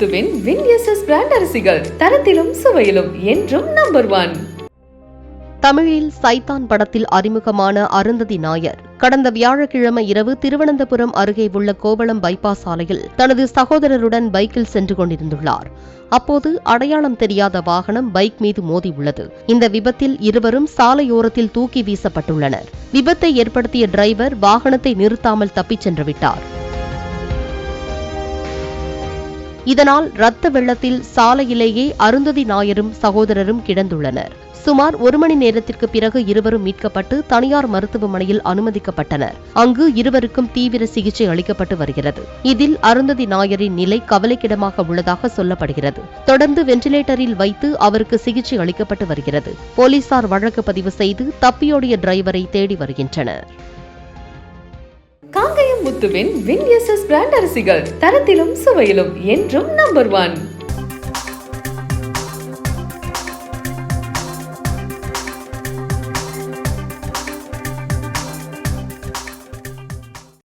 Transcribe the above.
முத்துவின் வின்எஸ்எஸ் brand அரிசிகள் தரத்திலும் சுவையிலும் என்றும் number 1. தமிழில் சைத்தான் படத்தில் அறிமுகமான அருந்ததி நாயர் கடந்த வியாழக்கிழமை இரவு திருவனந்தபுரம் அருகே உள்ள கோவளம் பைபாஸ் சாலையில் தனது சகோதரருடன் பைக்கில் சென்று கொண்டிருந்துள்ளார். அப்போது அடையாளம் தெரியாத வாகனம் பைக் மீது மோதியுள்ளது. இந்த விபத்தில் இருவரும் சாலையோரத்தில் தூக்கி வீசப்பட்டுள்ளனர். விபத்தை ஏற்படுத்திய டிரைவர் வாகனத்தை நிறுத்தாமல் தப்பிச் சென்று விட்டார். இதனால் இரத்த வெள்ளத்தில் சாலையிலேயே அருந்ததி நாயரும் சகோதரரும் கிடந்துள்ளனர். சுமார் 1 மணி நேரத்திற்கு பிறகு இருவரும் மீட்கப்பட்டு தனியார் மருத்துவமனையில் அனுமதிக்கப்பட்டனர். அங்கு இருவருக்கும் தீவிர சிகிச்சை அளிக்கப்பட்டு வருகிறது. இதில் அருந்ததி நாயரின் நிலை கவலைக்கிடமாக உள்ளதாக சொல்லப்படுகிறது. தொடர்ந்து வென்டிலேட்டரில் வைத்து அவருக்கு சிகிச்சை அளிக்கப்பட்டு வருகிறது. போலீசார் வழக்கு பதிவு செய்து தப்பியோடிய டிரைவரை தேடி வருகின்றனர். காங்கயம் முத்துவின் வின்எஸ்எஸ் பிராண்ட் அரிசிகள் தரத்திலும் சுவையிலும் என்றும் நம்பர் 1.